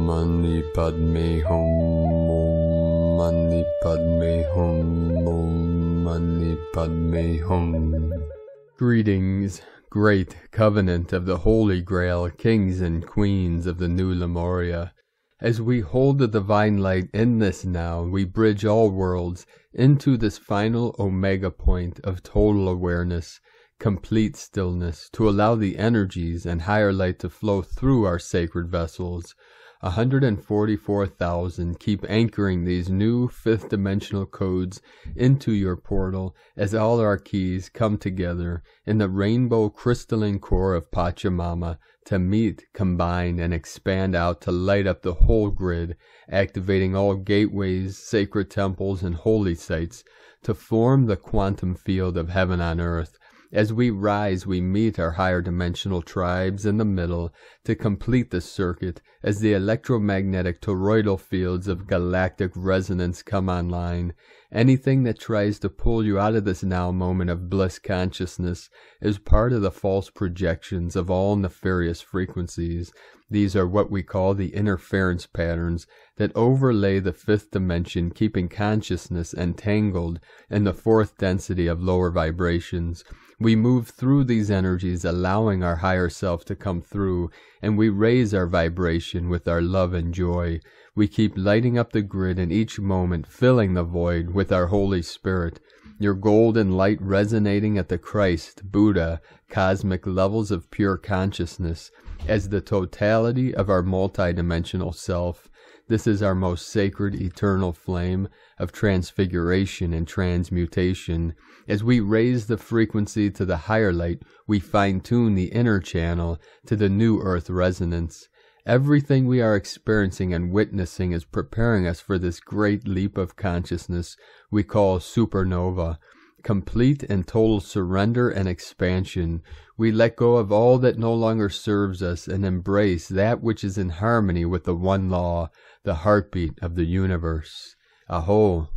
Mani Padme Hum, Om Mani Padme Hum, Om Mani Padme Hum. Greetings, great covenant of the Holy Grail, kings and queens of the new Lemuria. As we hold the divine light in this now, we bridge all worlds into this final omega point of total awareness, complete stillness, to allow the energies and higher light to flow through our sacred vessels. 144,000 keep anchoring these new fifth dimensional codes into your portal as all our keys come together in the rainbow crystalline core of Pachamama to meet, combine, and expand out to light up the whole grid, activating all gateways, sacred temples, and holy sites to form the quantum field of heaven on earth. As we rise, we meet our higher dimensional tribes in the middle to complete the circuit as the electromagnetic toroidal fields of galactic resonance come online. Anything that tries to pull you out of this now moment of bliss consciousness is part of the false projections of all nefarious frequencies. These are what we call the interference patterns that overlay the fifth dimension, keeping consciousness entangled in the fourth density of lower vibrations. We move through these energies, allowing our higher self to come through, and we raise our vibration with our love and joy. We keep lighting up the grid in each moment, filling the void with our Holy Spirit, your golden light resonating at the Christ, Buddha, cosmic levels of pure consciousness as the totality of our multidimensional self. This is our most sacred eternal flame of transfiguration and transmutation. As we raise the frequency to the higher light, we fine-tune the inner channel to the new earth resonance. Everything we are experiencing and witnessing is preparing us for this great leap of consciousness we call supernova. Complete and total surrender and expansion. We let go of all that no longer serves us and embrace that which is in harmony with the one law, the heartbeat of the universe. Aho!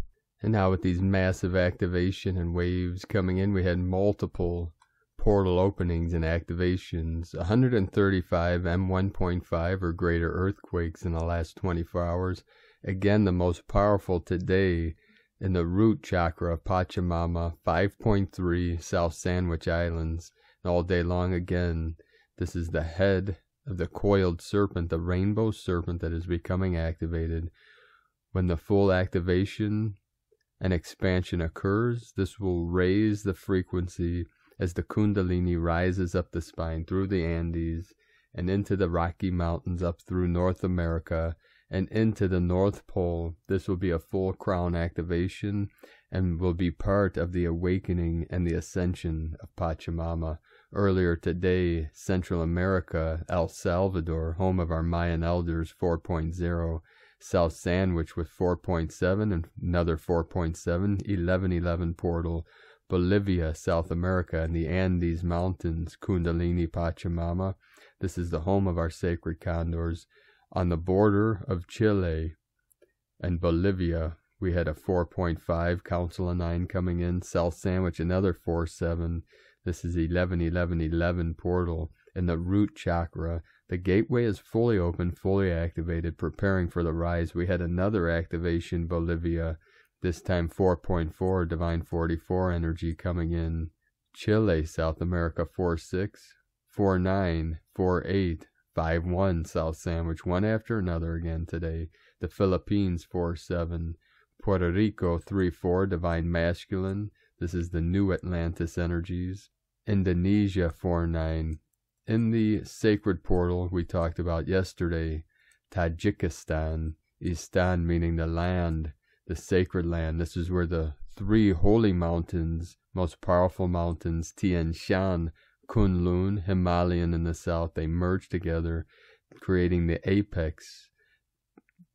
And now with these massive activation and waves coming in, we had multiple portal openings and activations. 135 M1.5 or greater earthquakes in the last 24 hours. Again, the most powerful today in the root chakra of Pachamama, 5.3 South Sandwich Islands. And all day long again, this is the head of the coiled serpent, the rainbow serpent that is becoming activated. When the full activation and expansion occurs, this will raise the frequency as the Kundalini rises up the spine through the Andes and into the Rocky Mountains up through North America and into the North Pole. This will be a full crown activation and will be part of the awakening and the ascension of Pachamama. Earlier today, Central America, El Salvador, home of our Mayan elders, 4.0. South Sandwich with 4.7 and another 4.7, 1111 portal. Bolivia, South America, and the Andes Mountains, Kundalini Pachamama. This is the home of our sacred condors. On the border of Chile and Bolivia, we had a 4.5, Council of 9 coming in. South Sandwich, another 4.7. This is 1111 portal in the root chakra. The gateway is fully open, fully activated, preparing for the rise. We had another activation, Bolivia, this time 4.4, Divine 44 energy coming in. Chile, South America, 4.6, 4.9, 4.8, 5.1, South Sandwich, one after another again today. The Philippines, 4.7, Puerto Rico, 3.4, Divine Masculine. This is the new Atlantis energies. Indonesia, 4.9. In the sacred portal we talked about yesterday, Tajikistan, Istan meaning the land, the sacred land. This is where the three holy mountains, most powerful mountains, Tian Shan, Kunlun, Himalayan in the south, they merge together, creating the apex,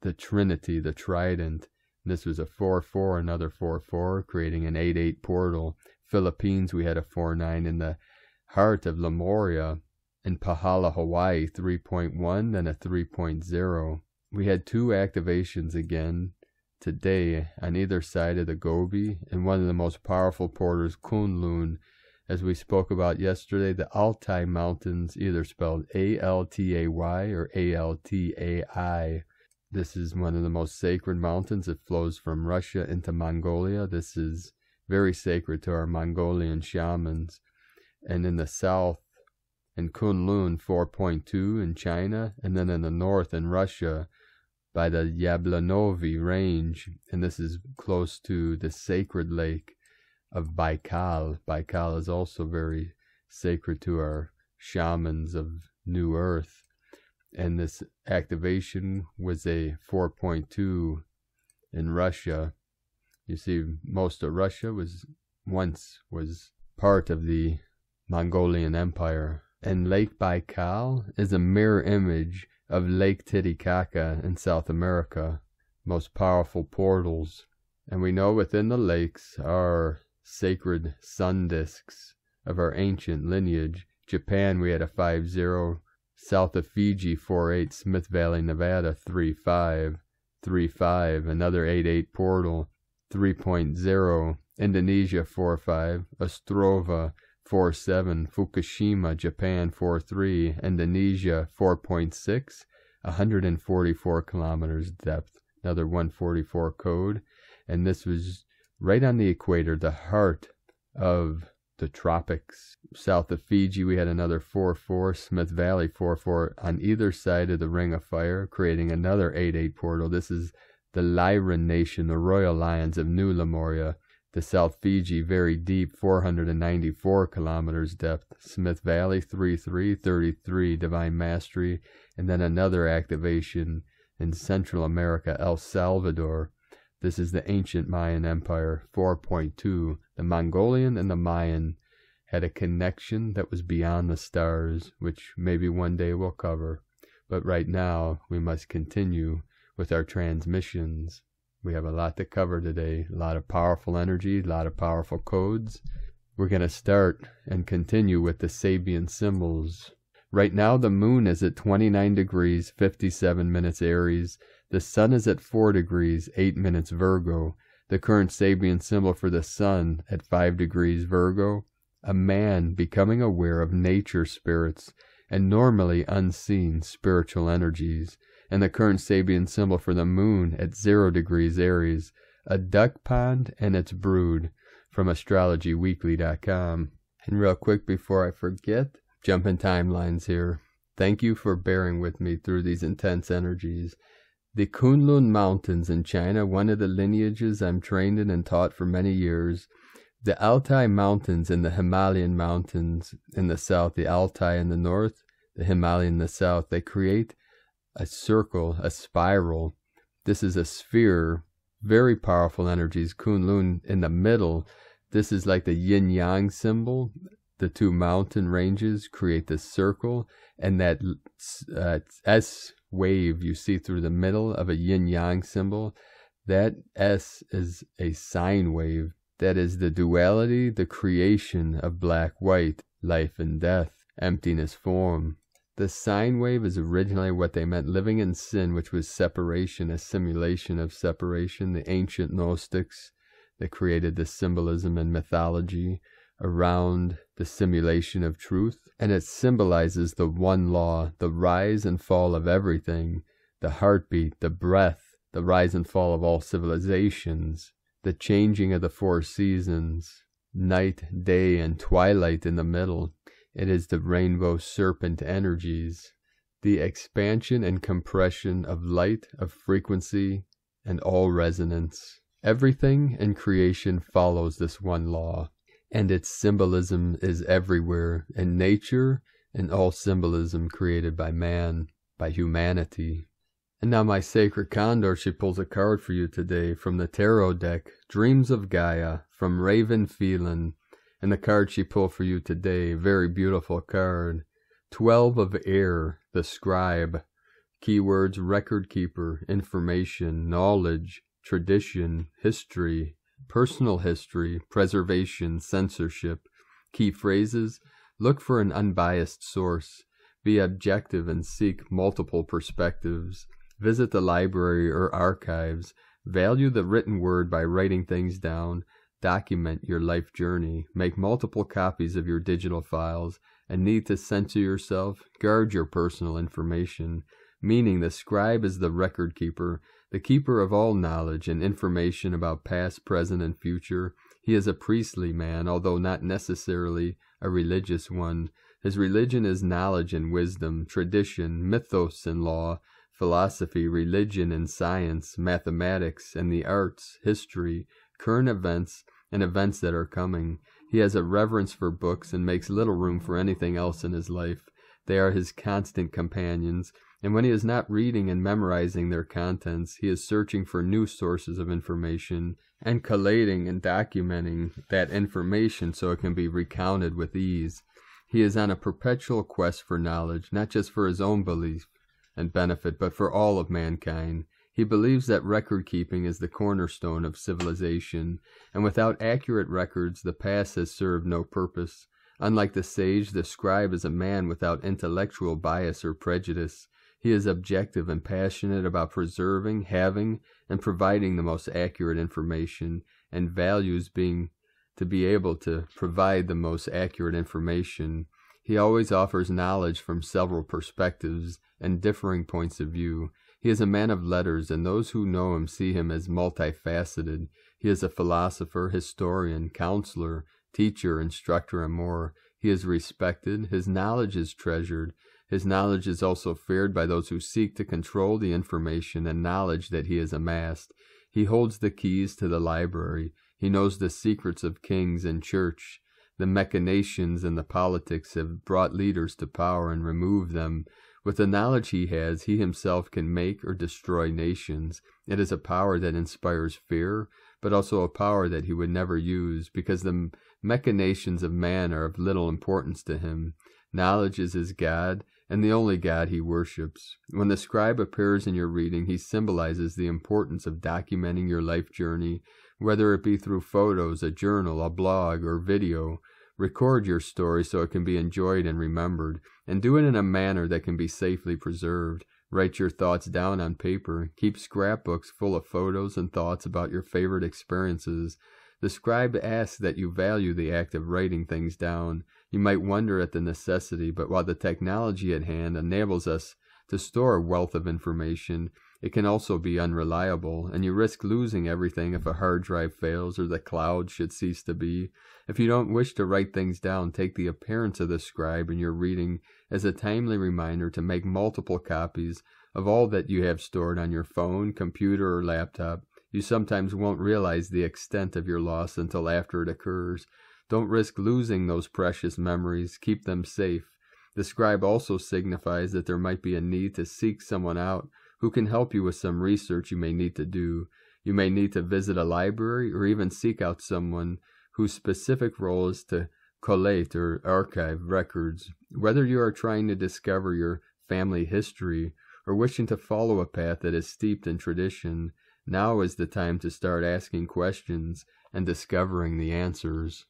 the trinity, the trident. This was a 4.4, another 4.4, creating an 8.8 portal. Philippines, we had a 4.9 in the heart of Lemuria. In Pahala, Hawaii, 3.1, then a 3.0. We had two activations again today on either side of the Gobi, and one of the most powerful portals, Kunlun, As we spoke about yesterday, the Altai Mountains, either spelled A-L-T-A-Y or A-L-T-A-I. This is one of the most sacred mountains. It flows from Russia into Mongolia. This is very sacred to our Mongolian shamans. And in the south, in Kunlun, 4.2 in China, and then in the north in Russia, by the Yablonovy range, and this is close to the sacred lake of Baikal. Baikal is also very sacred to our shamans of New Earth. And this activation was a 4.2 in Russia. You see, most of Russia once was part of the Mongolian Empire. And Lake Baikal is a mirror image of Lake Titicaca in South America, most powerful portals. And we know within the lakes are sacred sun discs of our ancient lineage. Japan, we had a 5-0. South of Fiji, 4-8. Smith Valley, Nevada, 3-5. 3-5. Another 8-8 portal, 3.0. Indonesia, 4-5. Ostrava, 4-7. Fukushima, Japan, 4-3. Indonesia, 4.6. 144 kilometers depth. Another 144 code. And this was right on the equator, the heart of the tropics. South of Fiji, we had another 4-4. Smith Valley, 4-4 on either side of the Ring of Fire, creating another 8-8 portal. This is the Lyran Nation, the Royal Lions of New Lemuria. The South Fiji, very deep, 494 kilometers depth. Smith Valley, 3-3, 33 Divine Mastery. And then another activation in Central America, El Salvador. This is the ancient Mayan Empire, 4.2. The Mongolian and the Mayan had a connection that was beyond the stars, which maybe one day we'll cover. But right now, we must continue with our transmissions. We have a lot to cover today, a lot of powerful energy, a lot of powerful codes. We're going to start and continue with the Sabian symbols. Right now, the moon is at 29 degrees, 57 minutes Aries. The sun is at 4 degrees, 8 minutes Virgo. The current Sabian symbol for the sun at 5 degrees Virgo. A man becoming aware of nature spirits and normally unseen spiritual energies. And the current Sabian symbol for the moon at 0 degrees Aries. A duck pond and its brood, from astrologyweekly.com. And real quick before I forget, jumping timelines here. Thank you for bearing with me through these intense energies. The Kunlun Mountains in China, one of the lineages I'm trained in and taught for many years. The Altai Mountains and the Himalayan Mountains in the south, the Altai in the north, the Himalayan in the south, they create a circle, a spiral. This is a sphere, very powerful energies. Kunlun in the middle, this is like the yin-yang symbol. The two mountain ranges create this circle, and that S wave you see through the middle of a yin-yang symbol, that S is a sine wave. That is the duality, the creation of black-white, life and death, emptiness, form. The sine wave is originally what they meant, living in sin, which was separation, a simulation of separation. The ancient Gnostics that created this symbolism and mythology around the simulation of truth. And it symbolizes the one law, the rise and fall of everything, the heartbeat, the breath, the rise and fall of all civilizations, the changing of the 4 seasons, night, day, and twilight in the middle. It is the rainbow serpent energies, the expansion and compression of light, of frequency, and all resonance. Everything in creation follows this one law, and its symbolism is everywhere, in nature and all symbolism created by man, by humanity. And now my sacred Condor, she pulls a card for you today from the tarot deck, Dreams of Gaia, from Raven Phelan. And the card she pulled for you today, very beautiful card. 12 of Air, the Scribe. Keywords: record keeper, information, knowledge, tradition, history, personal history, preservation, censorship. Key phrases: look for an unbiased source. Be objective and seek multiple perspectives. Visit the library or archives. Value the written word by writing things down. document your life journey, make multiple copies of your digital files, and need to censor yourself, guard your personal information, meaning the scribe is the record keeper, the keeper of all knowledge and information about past, present, and future. He is a priestly man, although not necessarily a religious one. His religion is knowledge and wisdom, tradition, mythos and law, philosophy, religion and science, mathematics and the arts, history, current events, and events that are coming. He has a reverence for books and makes little room for anything else in his life. They are his constant companions, and when he is not reading and memorizing their contents, he is searching for new sources of information and collating and documenting that information so it can be recounted with ease. He is on a perpetual quest for knowledge, not just for his own belief and benefit, but for all of mankind. He believes that record-keeping is the cornerstone of civilization, and without accurate records, the past has served no purpose. Unlike the sage, the scribe is a man without intellectual bias or prejudice. He is objective and passionate about preserving, having, and providing the most accurate information, and values being to be able to provide the most accurate information. He always offers knowledge from several perspectives and differing points of view. He is a man of letters, and those who know him see him as multifaceted. He is a philosopher, historian, counselor, teacher, instructor, and more. He is respected. His knowledge is treasured. His knowledge is also feared by those who seek to control the information and knowledge that he has amassed. He holds the keys to the library. He knows the secrets of kings and church. The machinations and the politics have brought leaders to power and removed them. With the knowledge he has, he himself can make or destroy nations. It is a power that inspires fear, but also a power that he would never use, because the machinations of man are of little importance to him. Knowledge is his God, and the only God he worships. When the scribe appears in your reading, he symbolizes the importance of documenting your life journey, whether it be through photos, a journal, a blog, or video. Record your story so it can be enjoyed and remembered, and do it in a manner that can be safely preserved. Write your thoughts down on paper. Keep scrapbooks full of photos and thoughts about your favorite experiences. The scribe asks that you value the act of writing things down. You might wonder at the necessity, but while the technology at hand enables us to store a wealth of information, it can also be unreliable, and you risk losing everything if a hard drive fails or the cloud should cease to be. If you don't wish to write things down, take the appearance of the scribe in your reading as a timely reminder to make multiple copies of all that you have stored on your phone, computer, or laptop. You sometimes won't realize the extent of your loss until after it occurs. Don't risk losing those precious memories. Keep them safe. The scribe also signifies that there might be a need to seek someone out who can help you with some research you may need to do. You may need to visit a library or even seek out someone whose specific role is to collate or archive records. Whether you are trying to discover your family history or wishing to follow a path that is steeped in tradition, now is the time to start asking questions and discovering the answers.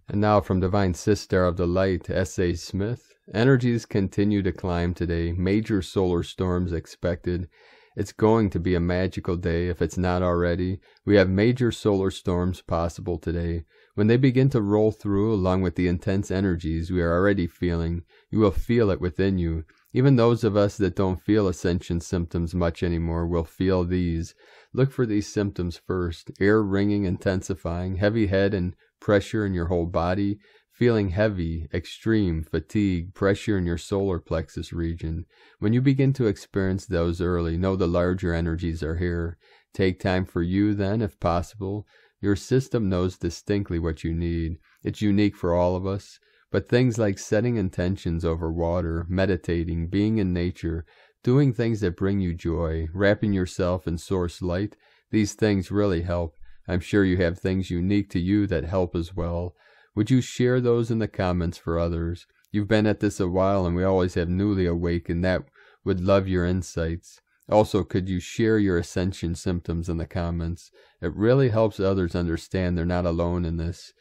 And now from Divine Sister of the Light, S.A. Smith. Energies continue to climb today. Major solar storms expected. It's going to be a magical day if it's not already. We have major solar storms possible today. When they begin to roll through, along with the intense energies we are already feeling, you will feel it within you. Even those of us that don't feel Ascension symptoms much anymore will feel these. Look for these symptoms first. Air ringing, intensifying, heavy head and pressure in your whole body, feeling heavy, extreme, fatigue, pressure in your solar plexus region. When you begin to experience those early, know the larger energies are here. Take time for you then, if possible. Your system knows distinctly what you need. It's unique for all of us. But things like setting intentions over water, meditating, being in nature, doing things that bring you joy, wrapping yourself in source light, these things really help. I'm sure you have things unique to you that help as well. Would you share those in the comments for others? You've been at this a while, and we always have newly awakened that would love your insights. Also, could you share your Ascension symptoms in the comments? It really helps others understand they're not alone in this.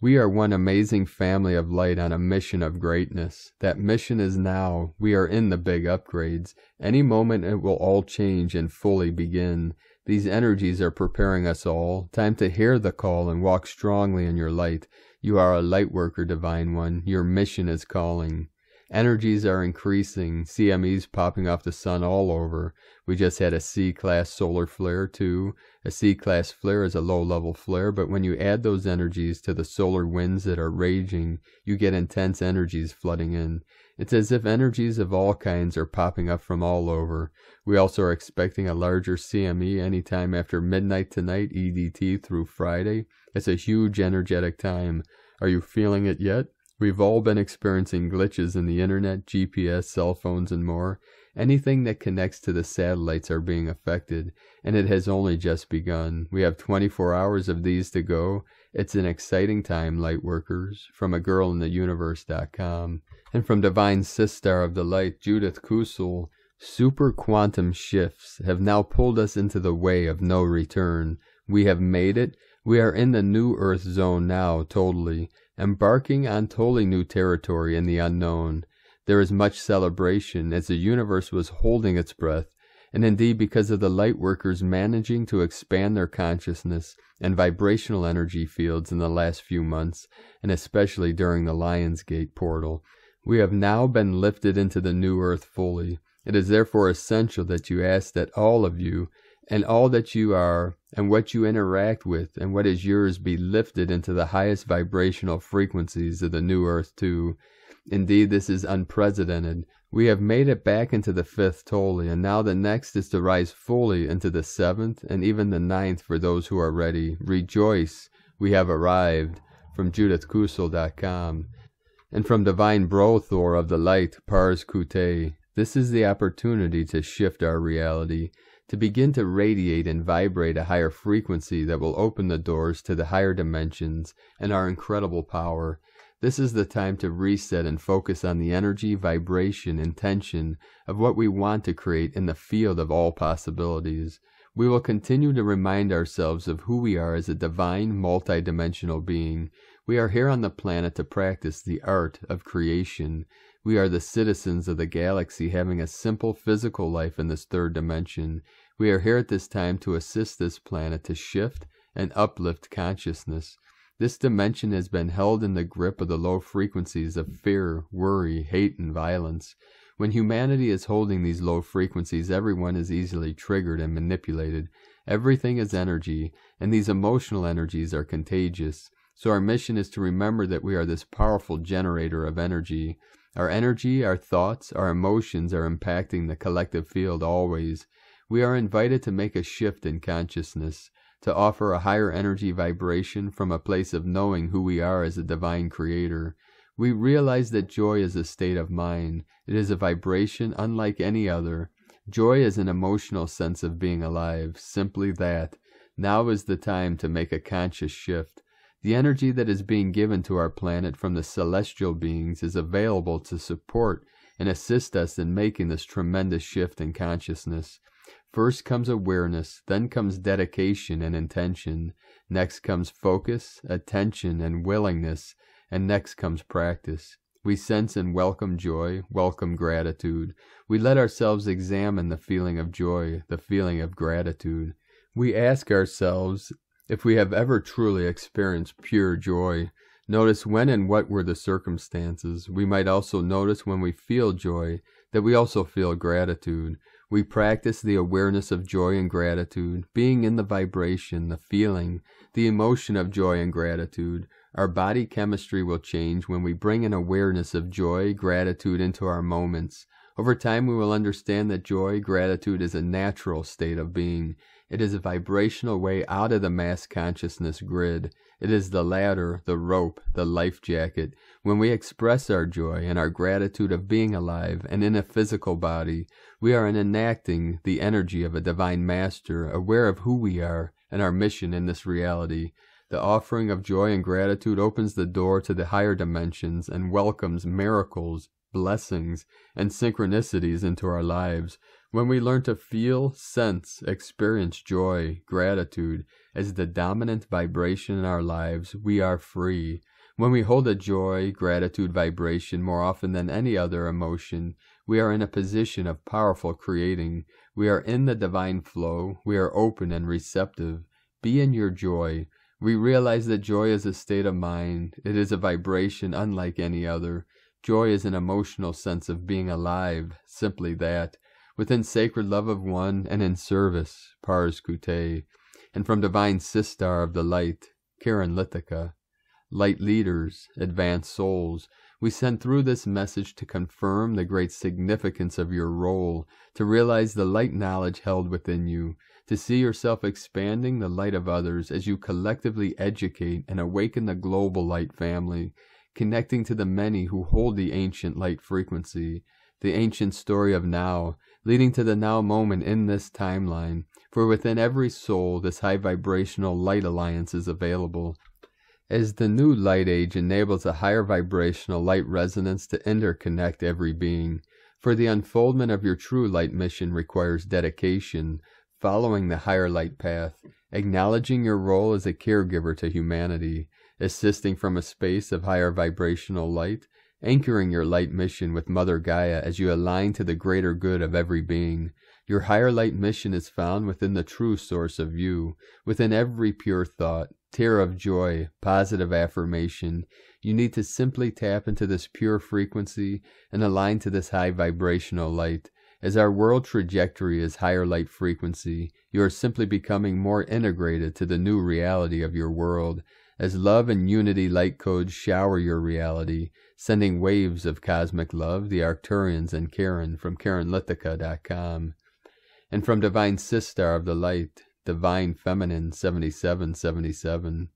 We are one amazing family of light on a mission of greatness. That mission is now. We are in the big upgrades. Any moment it will all change and fully begin. These energies are preparing us all. Time to hear the call and walk strongly in your light. You are a light worker, Divine One. Your mission is calling. Energies are increasing. CMEs popping off the sun all over. We just had a C-class solar flare too. A C-class flare is a low-level flare, but when you add those energies to the solar winds that are raging, you get intense energies flooding in. It's as if energies of all kinds are popping up from all over. We also are expecting a larger CME anytime after midnight tonight, EDT through Friday. It's a huge energetic time. Are you feeling it yet? We've all been experiencing glitches in the internet, GPS, cell phones, and more. Anything that connects to the satellites are being affected, and it has only just begun. We have 24 hours of these to go. It's an exciting time, Lightworkers. From agirlintheuniverse.com. And from Divine Sistar of the Light, Judith Kusel, super quantum shifts have now pulled us into the way of no return. We have made it. We are in the new Earth zone now, totally. Embarking on totally new territory in the unknown. There is much celebration as the universe was holding its breath, and indeed because of the Lightworkers managing to expand their consciousness and vibrational energy fields in the last few months, and especially during the Lionsgate portal, we have now been lifted into the new Earth fully. It is therefore essential that you ask that all of you, and all that you are, and what you interact with, and what is yours be lifted into the highest vibrational frequencies of the new Earth too. Indeed, this is unprecedented. We have made it back into the 5th totally, and now the next is to rise fully into the 7th, and even the 9th for those who are ready. Rejoice, we have arrived. From JudithKusel.com. And from Divine Brothor of the Light, Pars Kute. This is the opportunity to shift our reality, to begin to radiate and vibrate a higher frequency that will open the doors to the higher dimensions and our incredible power. This is the time to reset and focus on the energy, vibration, intention of what we want to create in the field of all possibilities. We will continue to remind ourselves of who we are as a divine, multidimensional being. We are here on the planet to practice the art of creation. We are the citizens of the galaxy having a simple physical life in this 3rd dimension. We are here at this time to assist this planet to shift and uplift consciousness. This dimension has been held in the grip of the low frequencies of fear, worry, hate, and violence. When humanity is holding these low frequencies, everyone is easily triggered and manipulated. Everything is energy, and these emotional energies are contagious. So our mission is to remember that we are this powerful generator of energy. Our energy, our thoughts, our emotions are impacting the collective field always. We are invited to make a shift in consciousness, to offer a higher energy vibration from a place of knowing who we are as a divine creator. We realize that joy is a state of mind. It is a vibration unlike any other. Joy is an emotional sense of being alive, simply that. Now is the time to make a conscious shift. The energy that is being given to our planet from the celestial beings is available to support and assist us in making this tremendous shift in consciousness. First comes awareness, then comes dedication and intention. Next comes focus, attention, and willingness, and next comes practice. We sense and welcome joy, welcome gratitude. We let ourselves examine the feeling of joy, the feeling of gratitude. We ask ourselves if we have ever truly experienced pure joy. Notice when and what were the circumstances. We might also notice when we feel joy, that we also feel gratitude. We practice the awareness of joy and gratitude, being in the vibration, the feeling, the emotion of joy and gratitude. Our body chemistry will change when we bring an awareness of joy, gratitude into our moments. Over time, we will understand that joy, gratitude is a natural state of being. It is a vibrational way out of the mass consciousness grid. It is the ladder, the rope, the life jacket. When we express our joy and our gratitude of being alive and in a physical body, we are enacting the energy of a divine master, aware of who we are and our mission in this reality. The offering of joy and gratitude opens the door to the higher dimensions and welcomes miracles, blessings, and synchronicities into our lives. When we learn to feel, sense, experience joy, gratitude as the dominant vibration in our lives, we are free. When we hold a joy, gratitude vibration more often than any other emotion, we are in a position of powerful creating. We are in the divine flow. We are open and receptive. Be in your joy. We realize that joy is a state of mind. It is a vibration unlike any other. Joy is an emotional sense of being alive, simply that, within sacred love of one and in service, Pars Kute. And from divine Sistar of the light, Karen Lithica, light leaders, advanced souls, we send through this message to confirm the great significance of your role, to realize the light knowledge held within you, to see yourself expanding the light of others as you collectively educate and awaken the global light family, connecting to the many who hold the ancient light frequency, the ancient story of now, leading to the now moment in this timeline, for within every soul this high vibrational light alliance is available. As the new light age enables a higher vibrational light resonance to interconnect every being, for the unfoldment of your true light mission requires dedication, following the higher light path, acknowledging your role as a caregiver to humanity, assisting from a space of higher vibrational light, anchoring your light mission with Mother Gaia as you align to the greater good of every being. Your higher light mission is found within the true source of you, within every pure thought, tear of joy, positive affirmation. You need to simply tap into this pure frequency and align to this high vibrational light. As our world trajectory is higher light frequency, you are simply becoming more integrated to the new reality of your world. As love and unity light codes shower your reality, sending waves of cosmic love, the Arcturians and Karen from KarenLithica.com. And from Divine Sistar of the Light, Divine Feminine 7777.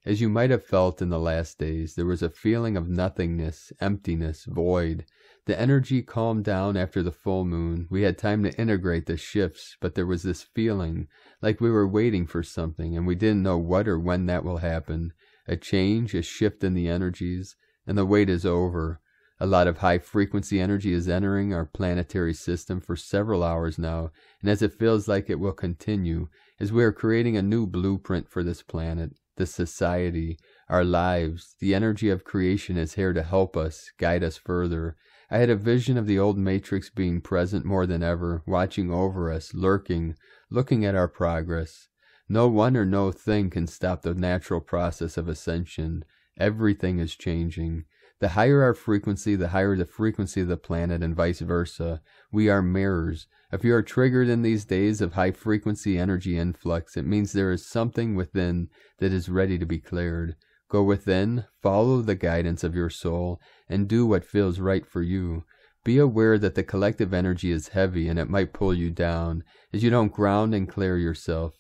As you might have felt in the last days, there was a feeling of nothingness, emptiness, void. The energy calmed down after the full moon. We had time to integrate the shifts, but there was this feeling like we were waiting for something, and we didn't know what or when that will happen. A change, a shift in the energies, and the wait is over. A lot of high-frequency energy is entering our planetary system for several hours now, and as it feels like it will continue, as we are creating a new blueprint for this planet, this society, our lives, the energy of creation is here to help us, guide us further. I had a vision of the old Matrix being present more than ever, watching over us, lurking, looking at our progress. No one or no thing can stop the natural process of ascension. Everything is changing. The higher our frequency, the higher the frequency of the planet, and vice versa. We are mirrors. If you are triggered in these days of high-frequency energy influx, it means there is something within that is ready to be cleared. Go within, follow the guidance of your soul, and do what feels right for you. Be aware that the collective energy is heavy and it might pull you down, as you don't ground and clear yourself.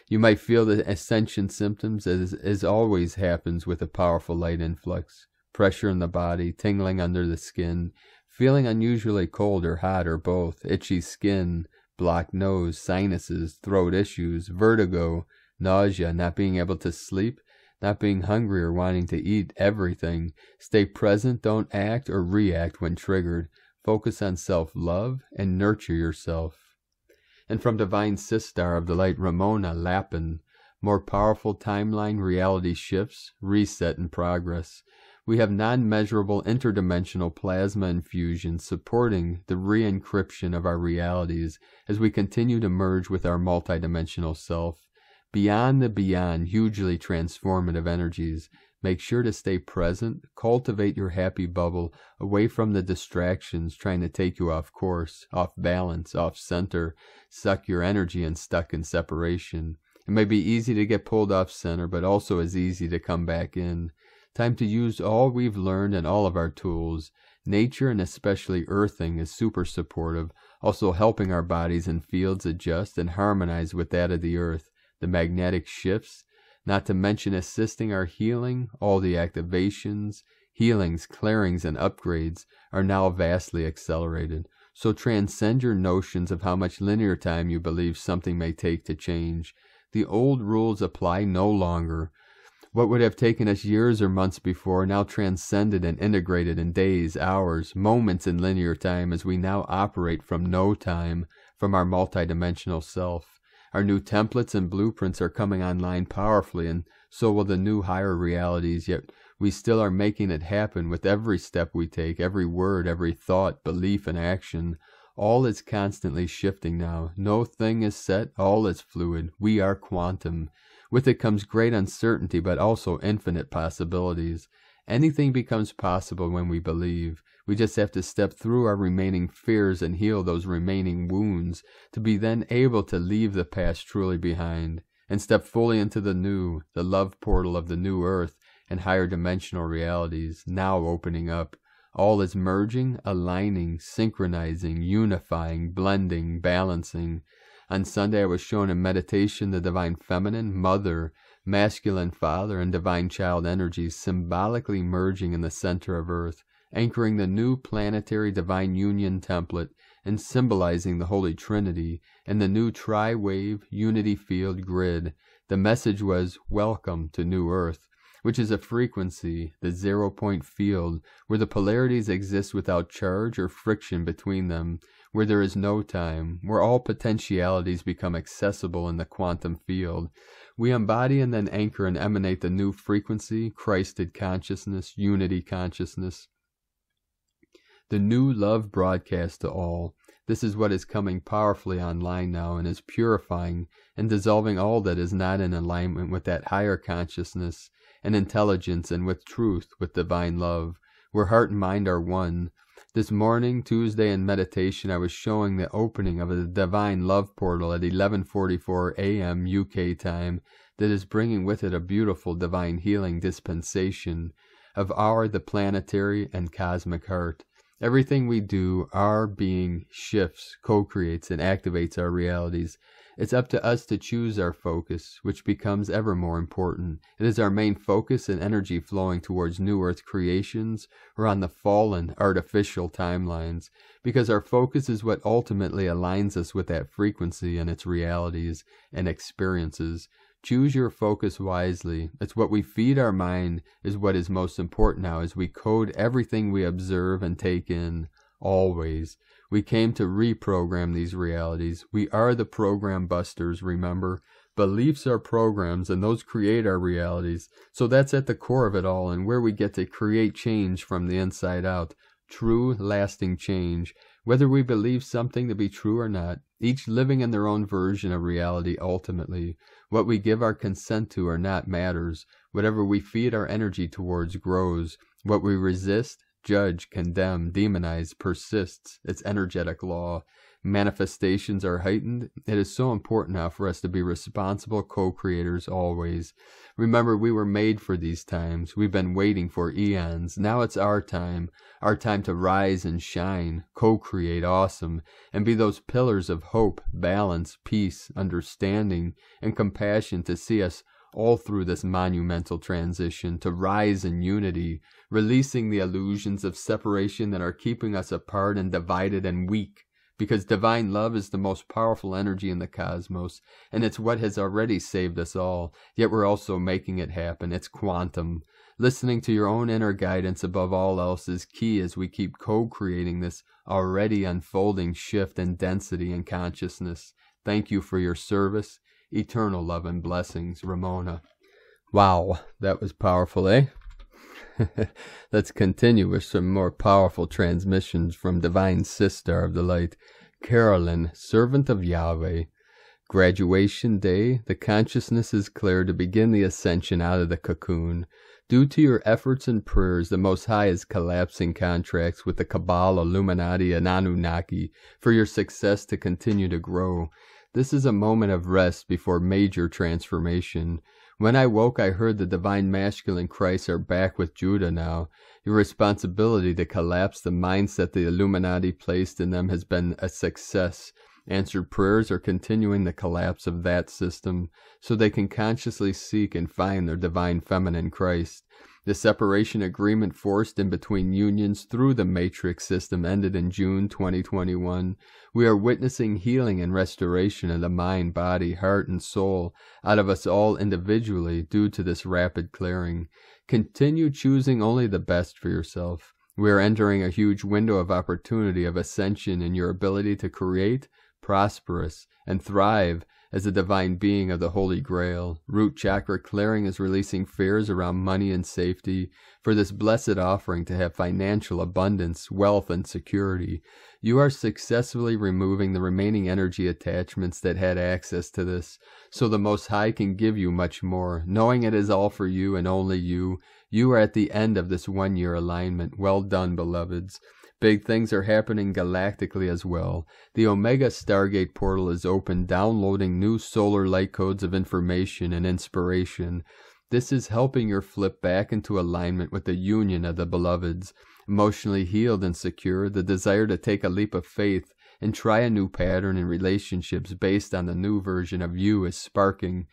You might feel the ascension symptoms as always happens with a powerful light influx. Pressure in the body, tingling under the skin, feeling unusually cold or hot or both, itchy skin, blocked nose, sinuses, throat issues, vertigo, nausea, not being able to sleep, not being hungry or wanting to eat, everything. Stay present, don't act or react when triggered. Focus on self-love and nurture yourself. And from Divine Sistar of the Light, Ramona Lappin, more powerful timeline reality shifts, reset and progress. We have non-measurable interdimensional plasma infusions supporting the re-encryption of our realities as we continue to merge with our multidimensional self. Beyond the beyond, hugely transformative energies. Make sure to stay present, cultivate your happy bubble away from the distractions trying to take you off course, off balance, off center, suck your energy and stuck in separation. It may be easy to get pulled off center, but also as easy to come back in. Time to use all we've learned and all of our tools. Nature, and especially earthing, is super supportive, also helping our bodies and fields adjust and harmonize with that of the earth. The magnetic shifts, not to mention assisting our healing. All the activations, healings, clearings, and upgrades are now vastly accelerated. So transcend your notions of how much linear time you believe something may take to change. The old rules apply no longer. What would have taken us years or months before now transcended and integrated in days, hours, moments in linear time as we now operate from no time, from our multidimensional self. Our new templates and blueprints are coming online powerfully, and so will the new higher realities, yet We still are making it happen with every step we take, every word, every thought, belief, and action. All is constantly shifting now. No thing is set, all is fluid. We are quantum. With it comes great uncertainty, but also infinite possibilities. Anything becomes possible when we believe. We just have to step through our remaining fears and heal those remaining wounds to be then able to leave the past truly behind and step fully into the new, the love portal of the new earth and higher dimensional realities now opening up. All is merging, aligning, synchronizing, unifying, blending, balancing. On Sunday I was shown in meditation the divine feminine, mother, masculine father, and divine child energies symbolically merging in the center of Earth, anchoring the new planetary divine union template and symbolizing the Holy Trinity and the new tri-wave unity field grid. The message was, welcome to New Earth, which is a frequency, the 0-point field, where the polarities exist without charge or friction between them, where there is no time, where all potentialities become accessible in the quantum field. We embody and then anchor and emanate the new frequency, Christed consciousness, unity consciousness. The new love broadcast to all. This is what is coming powerfully online now and is purifying and dissolving all that is not in alignment with that higher consciousness and intelligence and with truth, with divine love, where heart and mind are one. This morning, Tuesday, in meditation, I was showing the opening of a divine love portal at 11:44 a.m. UK time that is bringing with it a beautiful divine healing dispensation of the planetary and cosmic heart. Everything we do, our being shifts, co-creates, and activates our realities. It's up to us to choose our focus, which becomes ever more important. It is our main focus and energy flowing towards new earth creations or on the fallen, artificial timelines, because our focus is what ultimately aligns us with that frequency and its realities and experiences. Choose your focus wisely. It's what we feed our mind is what is most important now as we code everything we observe and take in, always. We came to reprogram these realities. We are the program busters, remember? Beliefs are programs, and those create our realities. So that's at the core of it all, and where we get to create change from the inside out. True, lasting change. Whether we believe something to be true or not, each living in their own version of reality ultimately. What we give our consent to or not matters. Whatever we feed our energy towards grows. What we resist, judge, condemn, demonize, persists. It's energetic law. Manifestations are heightened. It is so important now for us to be responsible co-creators always. Remember, we were made for these times. We've been waiting for eons. Now it's our time to rise and shine, co-create awesome, and be those pillars of hope, balance, peace, understanding, and compassion to see us all through this monumental transition, to rise in unity, releasing the illusions of separation that are keeping us apart and divided and weak. Because divine love is the most powerful energy in the cosmos, and it's what has already saved us all, yet we're also making it happen. It's quantum. Listening to your own inner guidance above all else is key as we keep co-creating this already unfolding shift in density and consciousness. Thank you for your service. Eternal love and blessings, Ramona. Wow, that was powerful, eh? Let's continue with some more powerful transmissions from Divine Sister of the Light, Carolyn, Servant of Yahweh. Graduation day, the consciousness is clear to begin the ascension out of the cocoon. Due to your efforts and prayers, the Most High is collapsing contracts with the Cabal, Illuminati, and Anunnaki for your success to continue to grow. This is a moment of rest before major transformation. When I woke, I heard the divine masculine Christ are back with Judah now. Your responsibility to collapse the mindset the Illuminati placed in them has been a success. Answered prayers are continuing the collapse of that system so they can consciously seek and find their divine feminine Christ. The separation agreement forced in between unions through the matrix system ended in June 2021. We are witnessing healing and restoration of the mind, body, heart, and soul out of us all individually due to this rapid clearing. Continue choosing only the best for yourself. We are entering a huge window of opportunity of ascension in your ability to create, prosperous, and thrive as a divine being of the Holy Grail. Root chakra clearing is releasing fears around money and safety for this blessed offering to have financial abundance, wealth, and security. You are successfully removing the remaining energy attachments that had access to this, so the Most High can give you much more. Knowing it is all for you and only you, you are at the end of this 1-year alignment. Well done, beloveds. Big things are happening galactically as well. The Omega Stargate portal is open, downloading new solar light codes of information and inspiration. This is helping your flip back into alignment with the union of the beloveds. Emotionally healed and secure, the desire to take a leap of faith and try a new pattern in relationships based on the new version of you is sparking.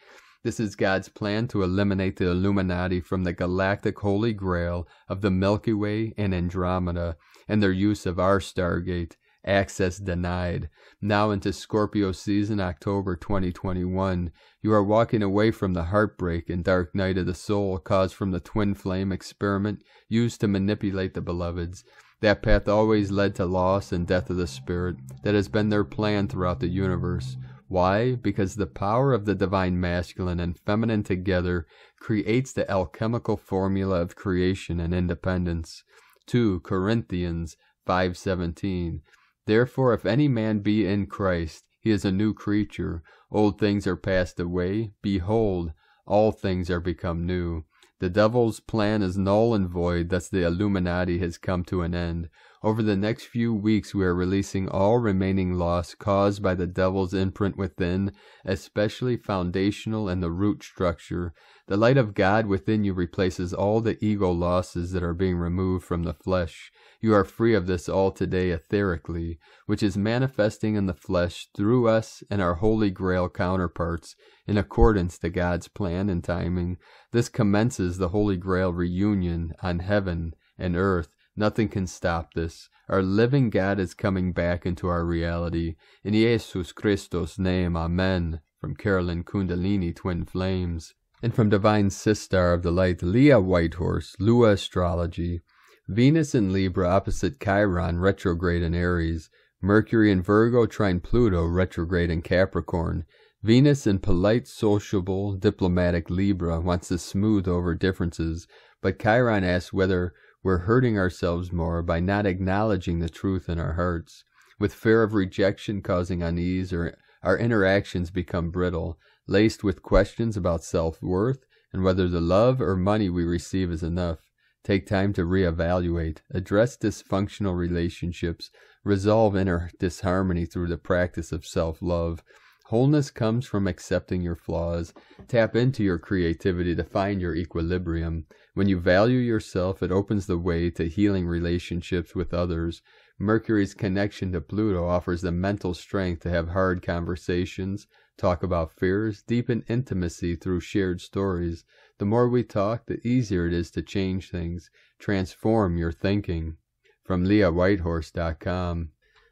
This is God's plan to eliminate the Illuminati from the galactic Holy Grail of the Milky Way and Andromeda, and their use of our Stargate. Access denied. Now into Scorpio season, October 2021. You are walking away from the heartbreak and dark night of the soul caused from the twin flame experiment used to manipulate the beloveds. That path always led to loss and death of the spirit. That has been their plan throughout the universe. Why? Because the power of the divine masculine and feminine together creates the alchemical formula of creation and independence. 2 Corinthians 5:17. Therefore, if any man be in Christ, he is a new creature. Old things are passed away. Behold, all things are become new. The devil's plan is null and void, thus the Illuminati has come to an end. Over the next few weeks we are releasing all remaining loss caused by the devil's imprint within, especially foundational and the root structure. The light of God within you replaces all the ego losses that are being removed from the flesh. You are free of this all today etherically, which is manifesting in the flesh through us and our Holy Grail counterparts, in accordance to God's plan and timing. This commences the Holy Grail reunion on heaven and earth. Nothing can stop this. Our living God is coming back into our reality. In Jesus Christos' name, Amen. From Carolyn Kundalini Twin Flames. And from Divine Sistar of the Light, Leah Whitehorse, Lua Astrology. Venus in Libra opposite Chiron, retrograde in Aries. Mercury in Virgo, trine Pluto, retrograde in Capricorn. Venus in polite, sociable, diplomatic Libra wants to smooth over differences, but Chiron asks whether we're hurting ourselves more by not acknowledging the truth in our hearts. With fear of rejection causing unease, or our interactions become brittle, laced with questions about self-worth and whether the love or money we receive is enough. Take time to reevaluate, address dysfunctional relationships, resolve inner disharmony through the practice of self-love. Wholeness comes from accepting your flaws. Tap into your creativity to find your equilibrium. When you value yourself, it opens the way to healing relationships with others. Mercury's connection to Pluto offers the mental strength to have hard conversations, talk about fears, deepen intimacy through shared stories. The more we talk, the easier it is to change things. Transform your thinking. From LeahWhitehorse.com.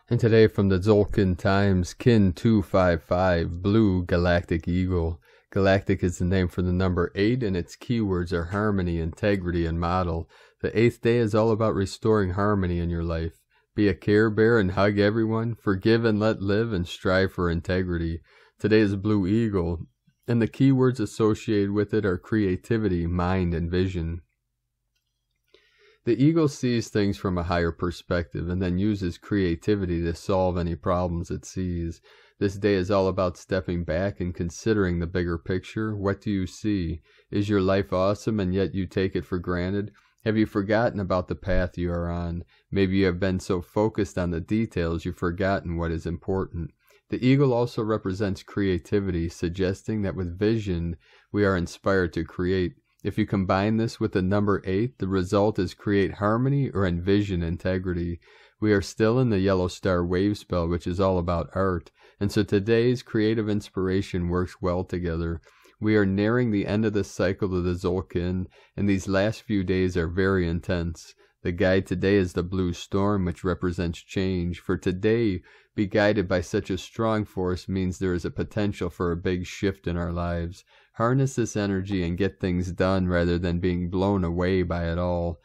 And today from the Zolkin Times, Kin 255, Blue Galactic Eagle. Galactic is the name for the number 8, and its keywords are harmony, integrity, and model. The 8th day is all about restoring harmony in your life. Be a care bear and hug everyone. Forgive and let live, and strive for integrity. Today is Blue Eagle, and the keywords associated with it are creativity, mind, and vision. The eagle sees things from a higher perspective and then uses creativity to solve any problems it sees. This day is all about stepping back and considering the bigger picture. What do you see? Is your life awesome and yet you take it for granted? Have you forgotten about the path you are on? Maybe you have been so focused on the details you've forgotten what is important. The eagle also represents creativity, suggesting that with vision we are inspired to create. If you combine this with the number 8, the result is create harmony or envision integrity. We are still in the yellow star wave spell, which is all about art, and so today's creative inspiration works well together. We are nearing the end of the cycle of the Zolkin, and these last few days are very intense. The guide today is the blue storm, which represents change. For today, be guided by such a strong force means there is a potential for a big shift in our lives. Harness this energy and get things done rather than being blown away by it all.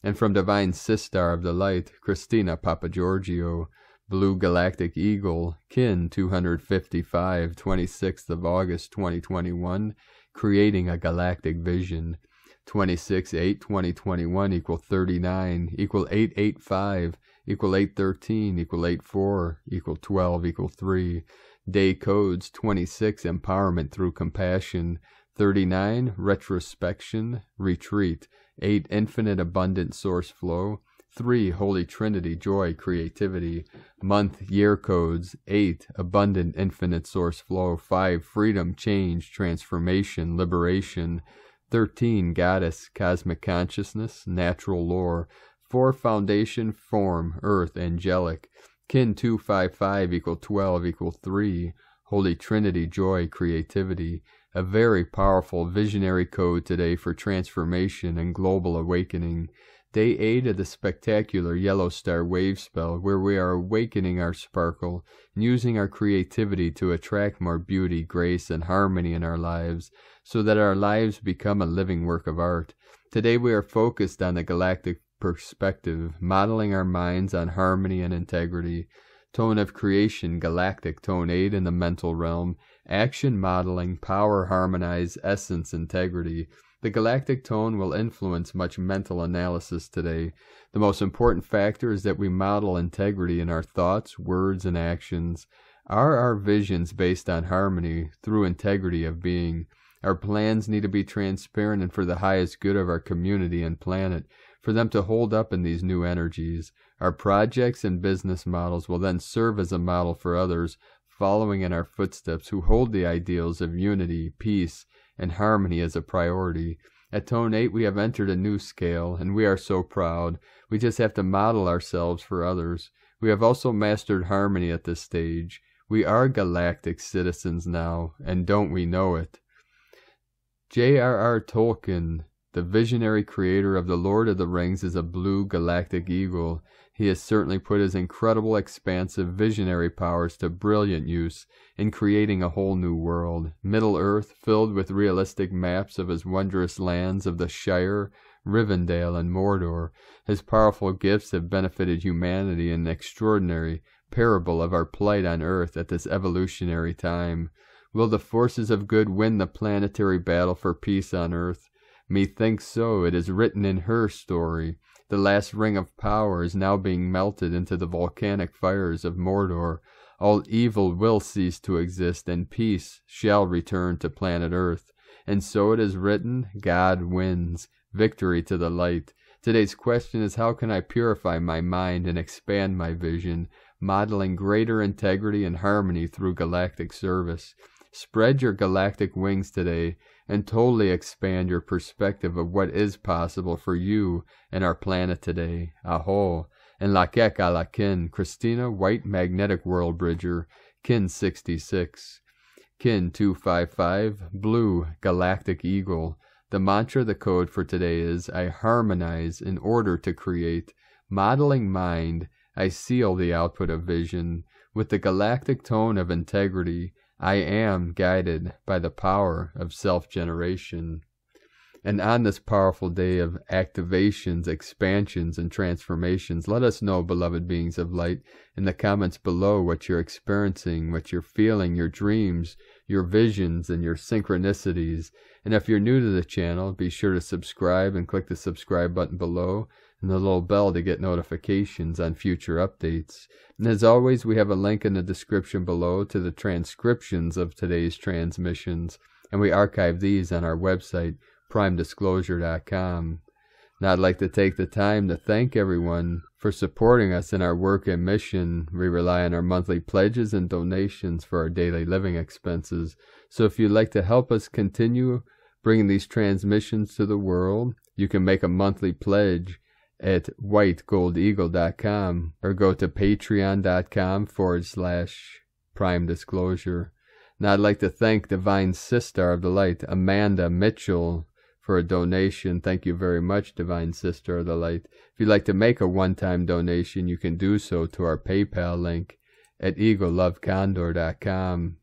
And from Divine Sistar of the Light, Christina Papagiorgio, Blue Galactic Eagle, Kin 255, 26th of August 2021, creating a galactic vision. 26/8/2021 equal 39, equal 885, equal 813, equal 84, equal 12, equal 3. Day codes 26, empowerment through compassion. 39, retrospection, retreat. 8, infinite abundant source flow. 3, Holy Trinity, joy, creativity. Month, year codes. 8, abundant, infinite source flow. 5, freedom, change, transformation, liberation. 13, goddess, cosmic consciousness, natural lore. 4, foundation, form, earth, angelic. Kin 255 equal 12 equal 3. Holy Trinity, joy, creativity. A very powerful visionary code today for transformation and global awakening. Day 8 of the spectacular Yellow Star wave spell, where we are awakening our sparkle and using our creativity to attract more beauty, grace, and harmony in our lives, so that our lives become a living work of art. Today we are focused on the galactic perspective, modeling our minds on harmony and integrity. Tone of creation, galactic, tone 8 in the mental realm. Action, modeling, power, harmonize, essence, integrity. The galactic tone will influence much mental analysis today. The most important factor is that we model integrity in our thoughts, words, and actions. Are our visions based on harmony through integrity of being? Our plans need to be transparent and for the highest good of our community and planet, for them to hold up in these new energies. Our projects and business models will then serve as a model for others, following in our footsteps, who hold the ideals of unity, peace, and harmony as a priority. At Tone 8, we have entered a new scale, and we are so proud. We just have to model ourselves for others. We have also mastered harmony at this stage. We are galactic citizens now, and don't we know it? J.R.R. Tolkien, the visionary creator of The Lord of the Rings, is a blue galactic eagle. He has certainly put his incredible, expansive, visionary powers to brilliant use in creating a whole new world. Middle-earth, filled with realistic maps of his wondrous lands of the Shire, Rivendell, and Mordor. His powerful gifts have benefited humanity in an extraordinary parable of our plight on Earth at this evolutionary time. Will the forces of good win the planetary battle for peace on Earth? Methinks so. It is written in her story. The last ring of power is now being melted into the volcanic fires of Mordor. All evil will cease to exist, and peace shall return to planet Earth. And so it is written, God wins. Victory to the light. Today's question is, how can I purify my mind and expand my vision, modeling greater integrity and harmony through galactic service? Spread your galactic wings today and totally expand your perspective of what is possible for you and our planet today. Aho. And Lakek ala Kin, Christina, White Magnetic World Bridger, Kin 66. Kin 255, Blue Galactic Eagle. The mantra, the code for today is, I harmonize in order to create. Modeling mind, I seal the output of vision. With the galactic tone of integrity, I am guided by the power of self-generation. And on this powerful day of activations, expansions, and transformations, let us know, beloved beings of light, in the comments below what you're experiencing, what you're feeling, your dreams, your visions, and your synchronicities. And if you're new to the channel, be sure to subscribe and click the subscribe button below and the little bell to get notifications on future updates. And as always, we have a link in the description below to the transcriptions of today's transmissions, and we archive these on our website, primedisclosure.com. Now I'd like to take the time to thank everyone for supporting us in our work and mission. We rely on our monthly pledges and donations for our daily living expenses. So if you'd like to help us continue bringing these transmissions to the world, you can make a monthly pledge at whitegoldeagle.com or go to patreon.com/primedisclosure. Now I'd like to thank Divine Sister of the Light, Amanda Mitchell, for a donation. Thank you very much, Divine Sister of the Light. If you'd like to make a one-time donation, you can do so to our PayPal link at eaglelovecondor.com.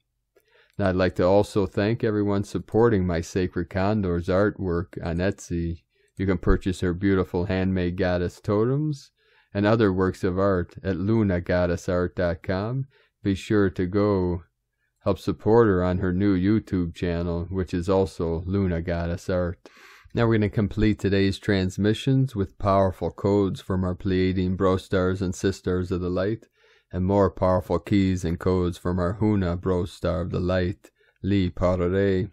Now I'd like to also thank everyone supporting my Sacred Condor's artwork on Etsy. You can purchase her beautiful handmade goddess totems and other works of art at lunagoddessart.com. Be sure to go help support her on her new YouTube channel, which is also Luna Goddess Art. Now we're going to complete today's transmissions with powerful codes from our Pleiadian bro stars and sisters of the light, and more powerful keys and codes from our Huna bro star of the light, Li Prairie.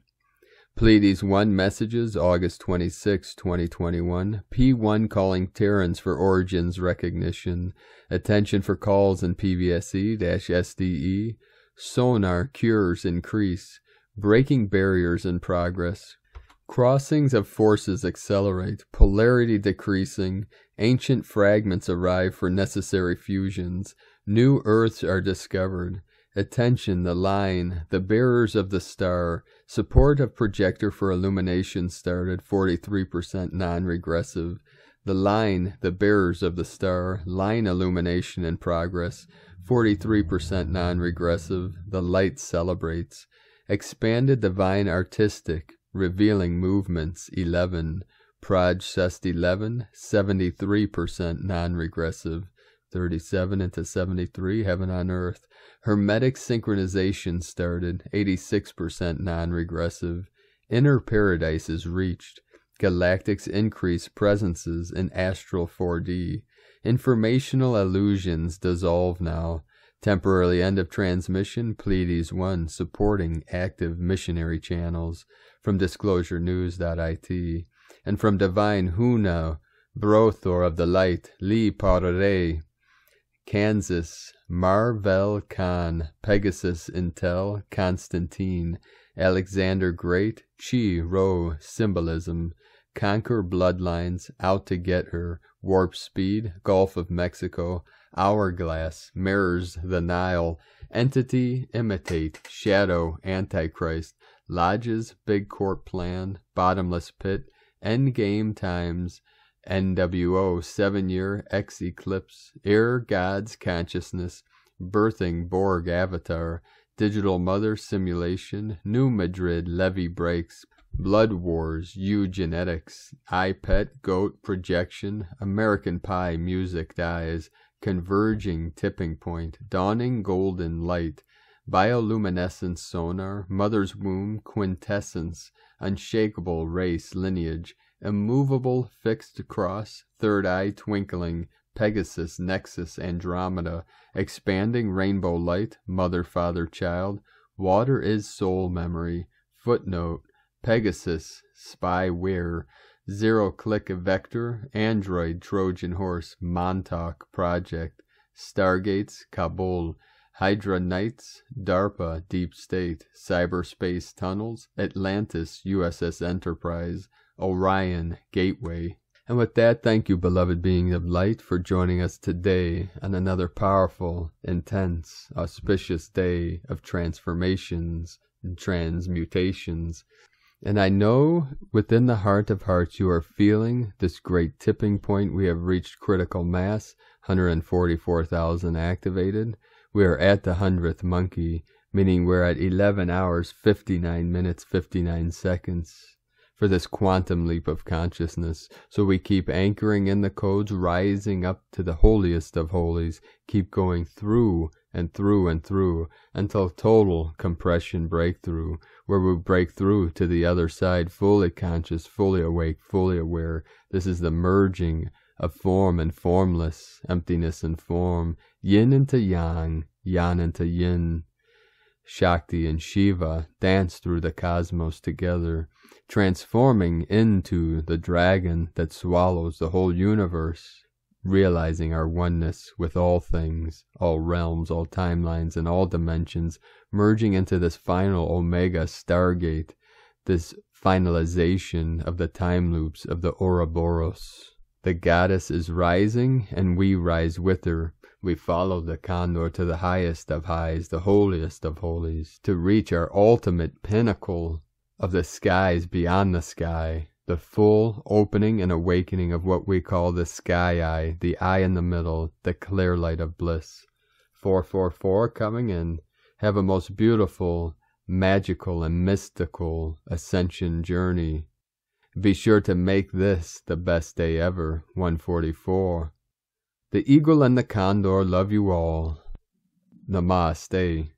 Pleiades 1 messages, August 26, 2021. P1 calling Terrans for origins recognition. Attention for calls in PVSE-SDE. Sonar cures increase. Breaking barriers in progress. Crossings of forces accelerate. Polarity decreasing. Ancient fragments arrive for necessary fusions. New Earths are discovered. Attention, the line, the bearers of the star. Support of projector for illumination started, 43% non-regressive. The line, the bearers of the star. Line illumination in progress, 43% non-regressive. The light celebrates. Expanded divine artistic, revealing movements, 11. Praj Cest 11, 73% non-regressive. 37 into 73, heaven on earth. Hermetic synchronization started, 86% non-regressive. Inner paradise is reached. Galactic's increased presences in astral 4D. Informational illusions dissolve now. Temporarily end of transmission, Pleiades 1 supporting active missionary channels from disclosurenews.it. And from Divine Huna, Brothor of the Light, Li Prairie. Kansas, Marvel Khan, Pegasus Intel, Constantine, Alexander Great, Chi Ro, Symbolism, Conquer Bloodlines, Out to Get Her, Warp Speed, Gulf of Mexico, Hourglass, Mirrors the Nile, Entity, Imitate, Shadow, Antichrist, Lodges, Big Corp Plan, Bottomless Pit, Endgame Times, NWO 7-year X Eclipse, Air God's Consciousness, Birthing Borg Avatar, Digital Mother Simulation, New Madrid Levy Breaks, Blood Wars, Eugenetics, iPet Goat Projection, American Pie Music Dies, Converging Tipping Point, Dawning Golden Light, Bioluminescence Sonar, Mother's Womb Quintessence, Unshakable Race Lineage, Immovable Fixed Cross, Third Eye Twinkling, Pegasus Nexus Andromeda, Expanding Rainbow Light, Mother Father Child, Water is Soul Memory, Footnote, Pegasus, Spyware, Zero Click Vector, Android Trojan Horse, Montauk Project, Stargates, Kabul, Hydra Knights, DARPA Deep State, Cyberspace Tunnels, Atlantis USS Enterprise, Orion Gateway. And with that, thank you, beloved beings of light, for joining us today on another powerful, intense, auspicious day of transformations and transmutations. And I know within the heart of hearts you are feeling this great tipping point. We have reached critical mass, 144,000 activated. We are at the 100th monkey, meaning we're at 11 hours, 59 minutes, 59 seconds. For this quantum leap of consciousness. So we keep anchoring in the codes, rising up to the holiest of holies, keep going through and through and through until total compression breakthrough, where we break through to the other side, fully conscious, fully awake, fully aware. This is the merging of form and formless, emptiness and form, yin into yang, yang into yin. Shakti and Shiva dance through the cosmos together, transforming into the dragon that swallows the whole universe, realizing our oneness with all things, all realms, all timelines, and all dimensions, merging into this final Omega Stargate, this finalization of the time loops of the Ouroboros. The goddess is rising, and we rise with her. We follow the Condor to the highest of highs, the holiest of holies, to reach our ultimate pinnacle of the skies beyond the sky, the full opening and awakening of what we call the sky eye, the eye in the middle, the clear light of bliss. 444 coming in. Have a most beautiful, magical, and mystical ascension journey. Be sure to make this the best day ever, 144. The eagle and the condor love you all. Namaste.